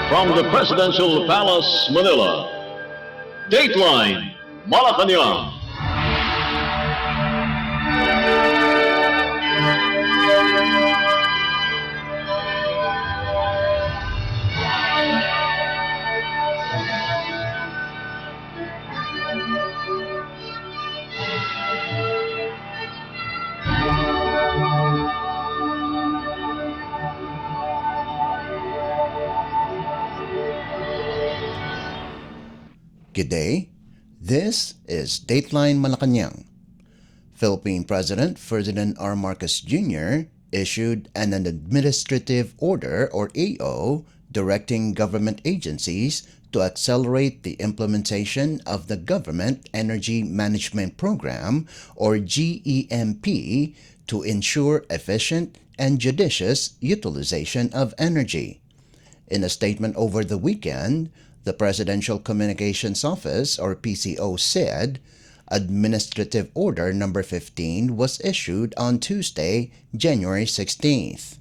From the Presidential Palace, Manila, Dateline Malacañang. Good day. This is Dateline Malacañang. Philippine President Ferdinand R. Marcos Jr. issued an administrative order or AO directing government agencies to accelerate the implementation of the Government Energy Management Program or GEMP to ensure efficient and judicious utilization of energy. In a statement over the weekend, the Presidential Communications Office or PCO said Administrative Order Number 15 was issued on Tuesday, January 16th.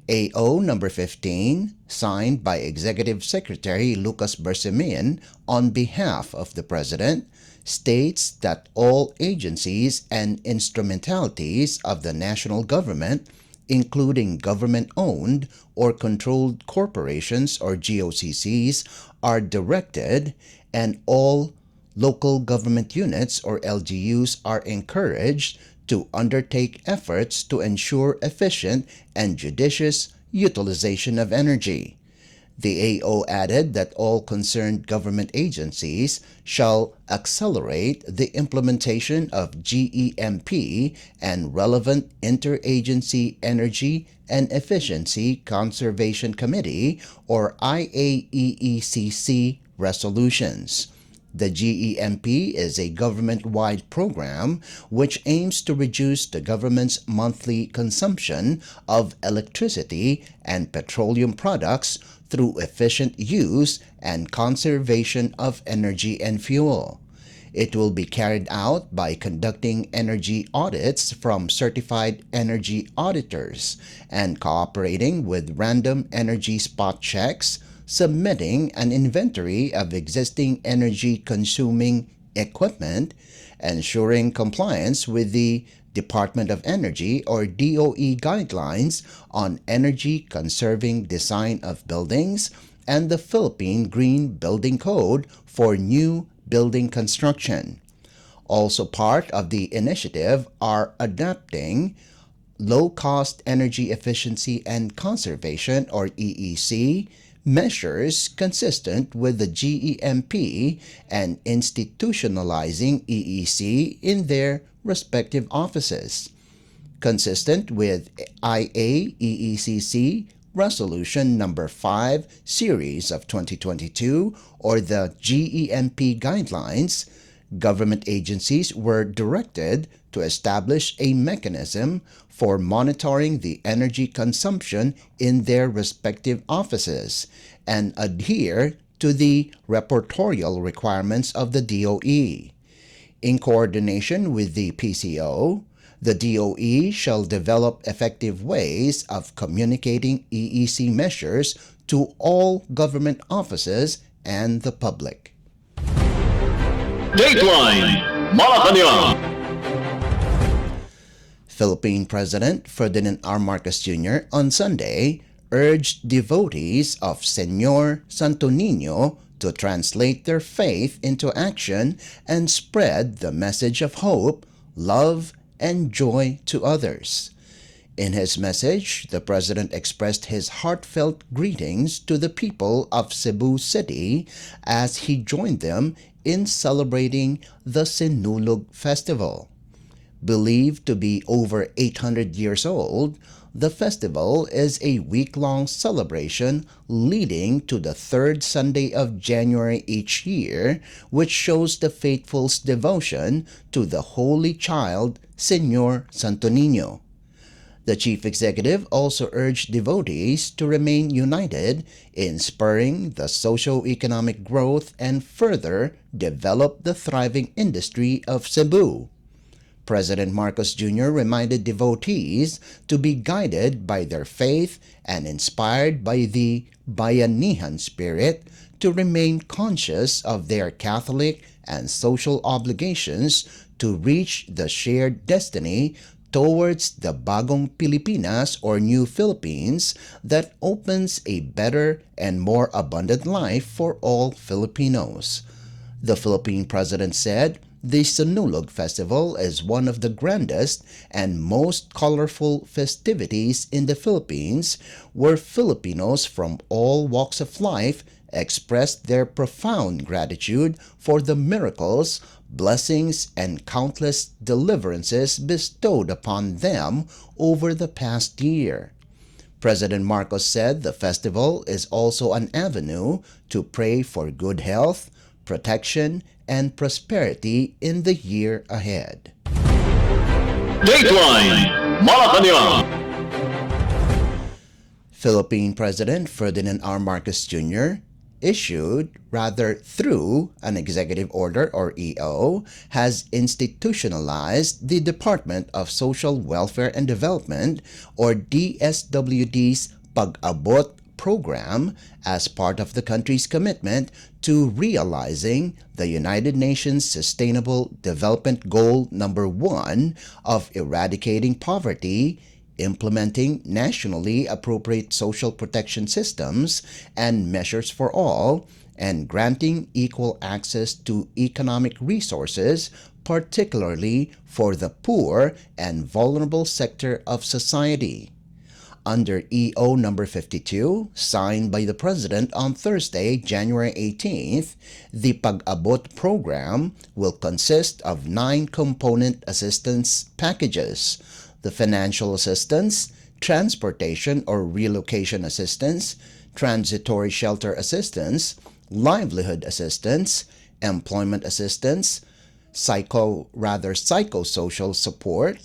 AO Number 15, signed by Executive Secretary Lucas Bersamin on behalf of the President, states that all agencies and instrumentalities of the national government, including government-owned or controlled corporations or GOCCs, are directed, and all local government units or LGUs are encouraged to undertake efforts to ensure efficient and judicious utilization of energy. The AO added that all concerned government agencies shall accelerate the implementation of GEMP and relevant Interagency Energy and Efficiency Conservation Committee or IAEECC resolutions. The GEMP is a government-wide program which aims to reduce the government's monthly consumption of electricity and petroleum products through efficient use and conservation of energy and fuel. It will be carried out by conducting energy audits from certified energy auditors and cooperating with random energy spot checks, submitting an inventory of existing energy-consuming equipment, ensuring compliance with the Department of Energy or DOE guidelines on energy-conserving design of buildings, and the Philippine Green Building Code for new building construction. Also part of the initiative are adapting low-cost energy efficiency and conservation or EEC measures consistent with the GEMP and institutionalizing EEC in their respective offices. Consistent with IAEECC Resolution Number 5 Series of 2022 or the GEMP guidelines, government agencies were directed to establish a mechanism for monitoring the energy consumption in their respective offices and adhere to the reportorial requirements of the DOE. In coordination with the PCO, the DOE shall develop effective ways of communicating EEC measures to all government offices and the public. Dateline Malacañang. Philippine President Ferdinand R. Marcos Jr. on Sunday urged devotees of Señor Santo Niño to translate their faith into action and spread the message of hope, love, and joy to others. In his message, the President expressed his heartfelt greetings to the people of Cebu City as he joined them in celebrating the Sinulog Festival. Believed to be over 800 years old, the festival is a week-long celebration leading to the third Sunday of January each year, which shows the faithful's devotion to the Holy Child, Señor Santo Niño. The chief executive also urged devotees to remain united in spurring the socio-economic growth and further develop the thriving industry of Cebu. President Marcos Jr. reminded devotees to be guided by their faith and inspired by the bayanihan spirit to remain conscious of their Catholic and social obligations to reach the shared destiny towards the bagong Pilipinas or New Philippines that opens a better and more abundant life for all Filipinos. The Philippine president said the Sinulog Festival is one of the grandest and most colorful festivities in the Philippines, where Filipinos from all walks of life expressed their profound gratitude for the miracles, blessings, and countless deliverances bestowed upon them over the past year. President Marcos said the festival is also an avenue to pray for good health, protection, and prosperity in the year ahead. Dateline Malacañang. Philippine President Ferdinand R. Marcos Jr. through an executive order or EO, has institutionalized the Department of Social Welfare and Development or DSWD's Pag-abot program as part of the country's commitment to realizing the United Nations Sustainable Development Goal number 1 of eradicating poverty, implementing nationally appropriate social protection systems and measures for all, and granting equal access to economic resources, particularly for the poor and vulnerable sector of society. Under EO number 52, signed by the President on Thursday, January 18th, the Pag-abot program will consist of 9 component assistance packages: the financial assistance, transportation or relocation assistance, transitory shelter assistance, livelihood assistance, employment assistance, psychosocial support,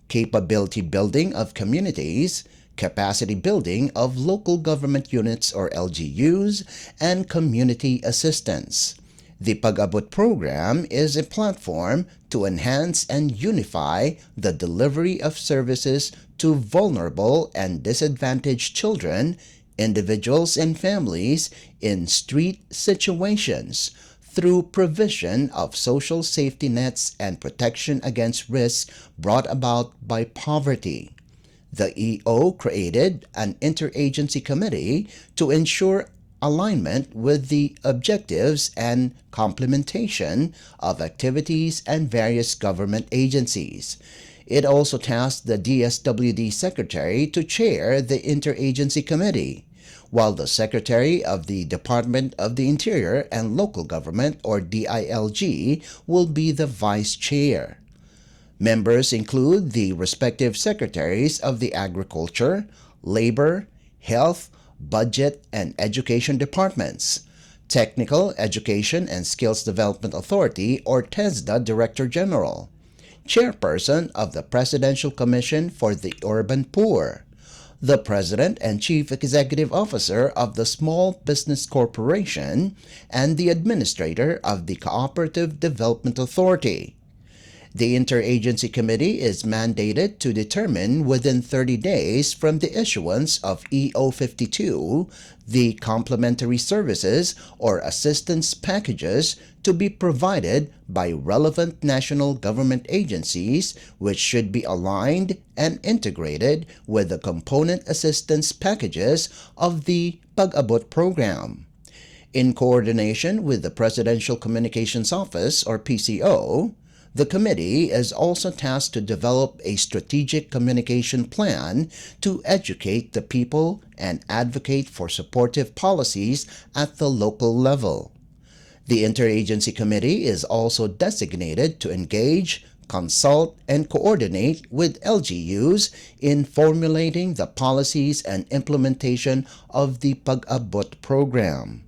capability building of communities, capacity building of local government units or LGUs, and community assistance. The Pag-abot program is a platform to enhance and unify the delivery of services to vulnerable and disadvantaged children, individuals, and families in street situations through provision of social safety nets and protection against risks brought about by poverty. The EO created an interagency committee to ensure alignment with the objectives and complementation of activities and various government agencies. It also tasked the DSWD Secretary to chair the Interagency Committee, while the Secretary of the Department of the Interior and Local Government, or DILG, will be the Vice Chair. Members include the respective Secretaries of the Agriculture, Labor, Health, Budget, and Education Departments, Technical Education and Skills Development Authority, or TESDA Director General, Chairperson of the Presidential Commission for the Urban Poor, the President and Chief Executive Officer of the Small Business Corporation, and the Administrator of the Cooperative Development Authority. The Interagency Committee is mandated to determine within 30 days from the issuance of EO 52 the complementary services or assistance packages to be provided by relevant national government agencies, which should be aligned and integrated with the component assistance packages of the Pag-abot program. In coordination with the Presidential Communications Office, or PCO, the committee is also tasked to develop a strategic communication plan to educate the people and advocate for supportive policies at the local level. The Interagency Committee is also designated to engage, consult, and coordinate with LGUs in formulating the policies and implementation of the Pag-abot program.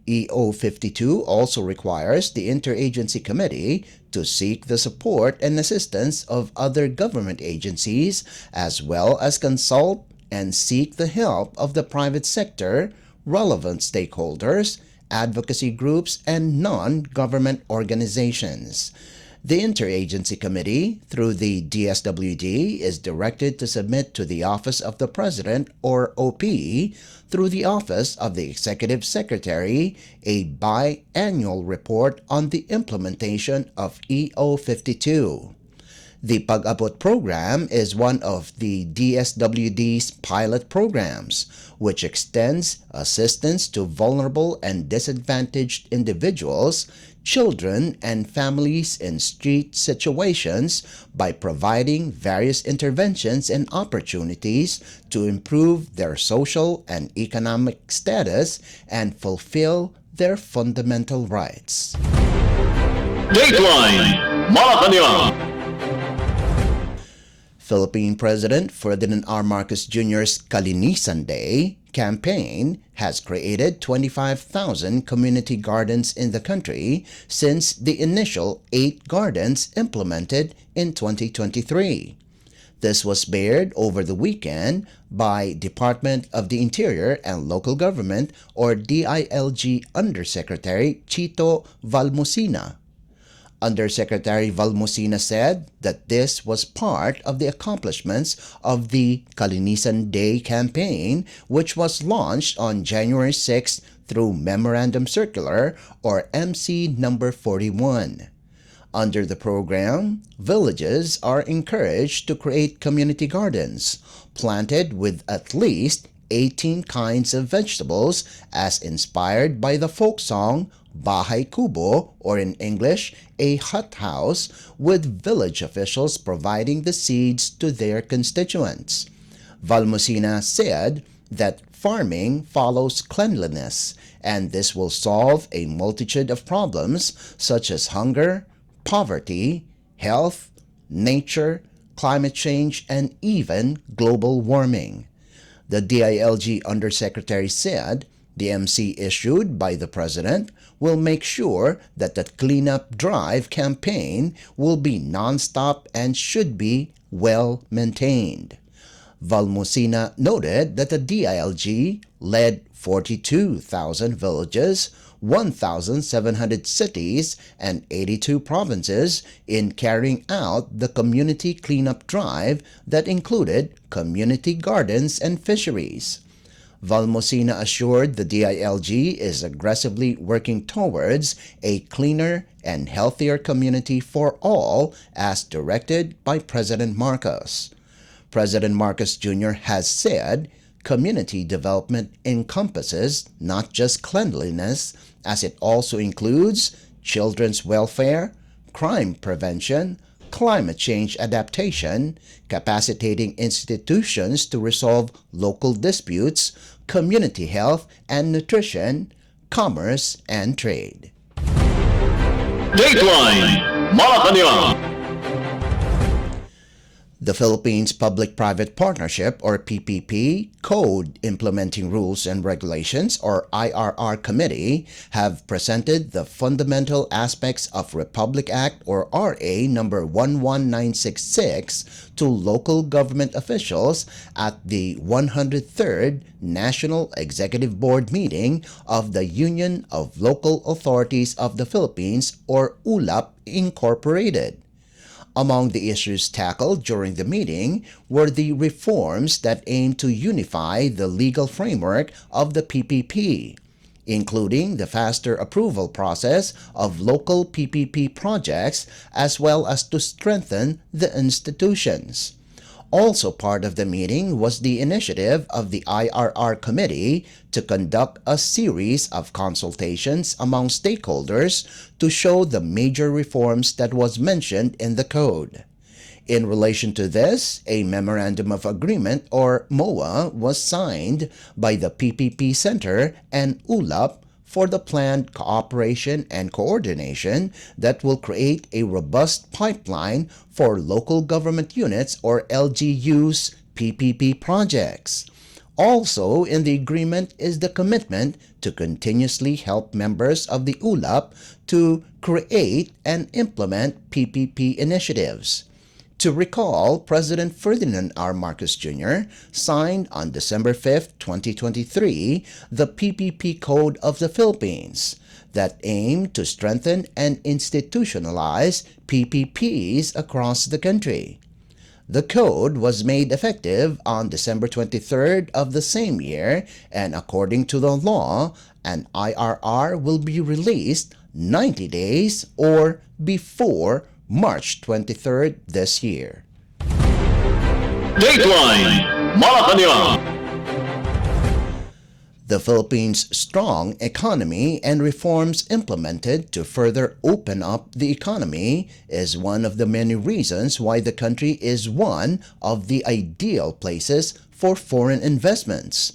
EO 52 also requires the Interagency Committee to seek the support and assistance of other government agencies, as well as consult and seek the help of the private sector, relevant stakeholders, advocacy groups, and non-government organizations. The Interagency Committee, through the DSWD, is directed to submit to the Office of the President, or OP, through the Office of the Executive Secretary, a biannual report on the implementation of EO 52. The Pag-abot program is one of the DSWD's pilot programs, which extends assistance to vulnerable and disadvantaged individuals, children, and families in street situations by providing various interventions and opportunities to improve their social and economic status and fulfill their fundamental rights. Dateline Malacañang. Philippine President Ferdinand R. Marcos Jr.'s Kalinisan Day campaign has created 25,000 community gardens in the country since the initial 8 gardens implemented in 2023. This was bared over the weekend by Department of the Interior and Local Government, or DILG Undersecretary Chito Valmusina. Undersecretary Valmusina said that this was part of the accomplishments of the Kalinisan Day campaign, which was launched on January 6 through Memorandum Circular, or MC number 41. Under the program, villages are encouraged to create community gardens planted with at least 18 kinds of vegetables as inspired by the folk song Bahay Kubo, or in English, a hut house, with village officials providing the seeds to their constituents. Valmusina said that farming follows cleanliness, and this will solve a multitude of problems such as hunger, poverty, health, nature, climate change, and even global warming. The DILG Undersecretary said the MC issued by the President will make sure that the cleanup drive campaign will be non-stop and should be well maintained. Valmusina noted that the DILG led 42,000 villages, 1,700 cities, and 82 provinces in carrying out the community cleanup drive that included community gardens and fisheries. Valmusina assured the DILG is aggressively working towards a cleaner and healthier community for all as directed by President Marcos. President Marcos Jr. has said community development encompasses not just cleanliness, as it also includes children's welfare, crime prevention, climate change adaptation, capacitating institutions to resolve local disputes, community health and nutrition, commerce and trade. Dateline Malacañang. The Philippines Public-Private Partnership, or PPP, Code Implementing Rules and Regulations, or IRR Committee, have presented the fundamental aspects of Republic Act, or RA number 11966 to local government officials at the 103rd National Executive Board meeting of the Union of Local Authorities of the Philippines, or ULAP Incorporated. Among the issues tackled during the meeting were the reforms that aim to unify the legal framework of the PPP, including the faster approval process of local PPP projects, as well as to strengthen the institutions. Also part of the meeting was the initiative of the IRR Committee to conduct a series of consultations among stakeholders to show the major reforms that was mentioned in the code. In relation to this, a Memorandum of Agreement, or MOA, was signed by the PPP Center and ULAP for the planned cooperation and coordination that will create a robust pipeline for local government units, or LGUs, PPP projects. Also in the agreement is the commitment to continuously help members of the ULAP to create and implement PPP initiatives. To recall, President Ferdinand R. Marcos Jr. signed on December 5, 2023, the PPP Code of the Philippines that aimed to strengthen and institutionalize PPPs across the country. The code was made effective on December 23rd of the same year, and according to the law, an IRR will be released 90 days or before March 23rd this year. Dateline Malacañang. The Philippines' strong economy and reforms implemented to further open up the economy is one of the many reasons why the country is one of the ideal places for foreign investments.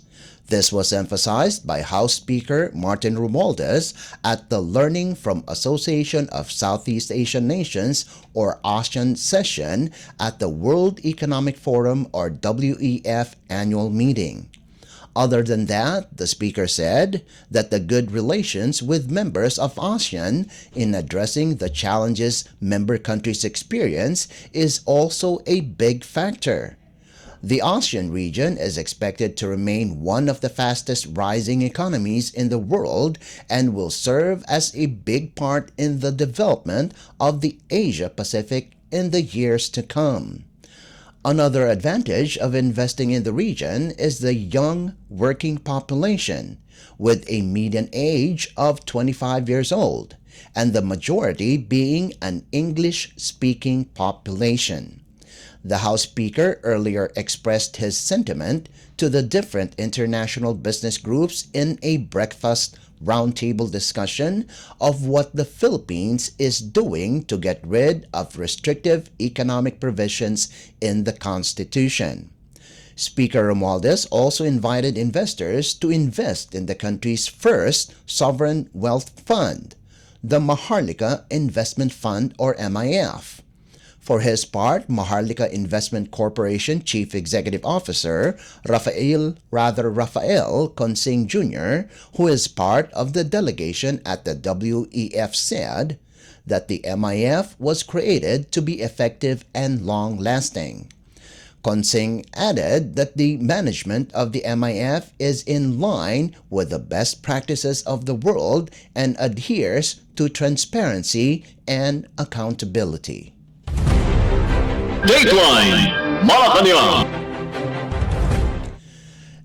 This was emphasized by House Speaker Martin Romualdez at the Learning from Association of Southeast Asian Nations or ASEAN session at the World Economic Forum or WEF annual meeting. Other than that, the speaker said that the good relations with members of ASEAN in addressing the challenges member countries experience is also a big factor. The ASEAN region is expected to remain one of the fastest rising economies in the world and will serve as a big part in the development of the Asia-Pacific in the years to come. Another advantage of investing in the region is the young working population, with a median age of 25 years old, and the majority being an English-speaking population. The House Speaker earlier expressed his sentiment to the different international business groups in a breakfast roundtable discussion of what the Philippines is doing to get rid of restrictive economic provisions in the Constitution. Speaker Romualdez also invited investors to invest in the country's first sovereign wealth fund, the Maharlika Investment Fund or MIF. For his part, Maharlika Investment Corporation Chief Executive Officer Rafael Consing Jr., who is part of the delegation at the WEF, said that the MIF was created to be effective and long-lasting. Consing added that the management of the MIF is in line with the best practices of the world and adheres to transparency and accountability. Dateline Malacañang.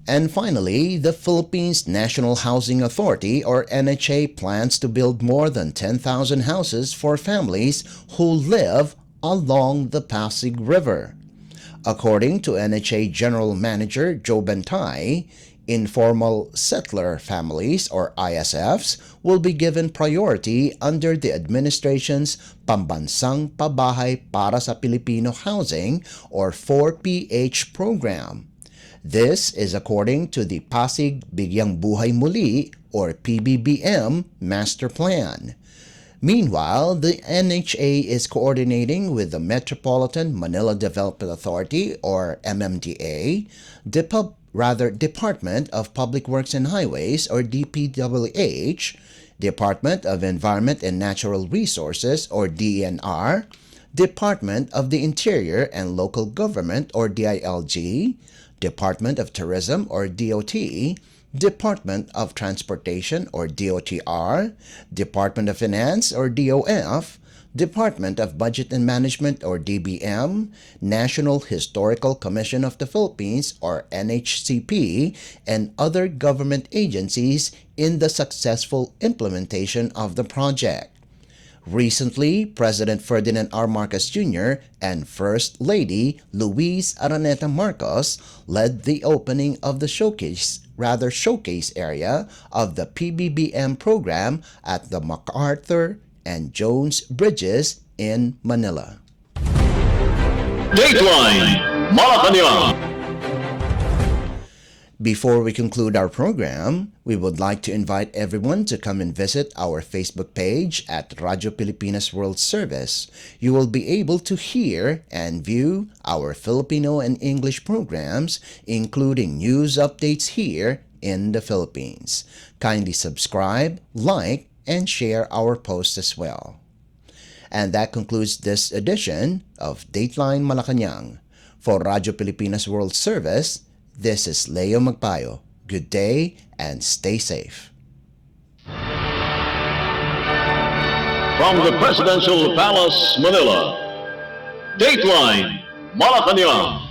And finally, the Philippines National Housing Authority or NHA plans to build more than 10,000 houses for families who live along the Pasig River. According to NHA General Manager Joe Bentay, informal settler families or ISFs will be given priority under the administration's Pambansang Pabahay para sa Pilipino Housing or 4PH program. This is according to the Pasig Bigyang Buhay Muli or PBBM Master Plan. Meanwhile, the NHA is coordinating with the Metropolitan Manila Development Authority or MMDA, Department of Public Works and Highways or DPWH, Department of Environment and Natural Resources or DENR, Department of the Interior and Local Government or DILG, Department of Tourism or DOT, Department of Transportation or DOTR, Department of Finance or DOF, Department of Budget and Management or DBM, National Historical Commission of the Philippines or NHCP, and other government agencies in the successful implementation of the project. Recently, President Ferdinand R. Marcos Jr. and First Lady Luis Araneta Marcos led the opening of the showcase area of the PBBM program at the MacArthur and Jones Bridges in Manila. Dateline Malacañang. Before we conclude our program, we would like to invite everyone to come and visit our Facebook page at Radyo Pilipinas World Service. You will be able to hear and view our Filipino and English programs, including news updates here in the Philippines. Kindly subscribe, like, and share our posts as well. And that concludes this edition of Dateline Malacañang. For Radyo Pilipinas World Service, this is Leo Magpayo. Good day and stay safe. From the Presidential Palace, Manila, Dateline Malacañang.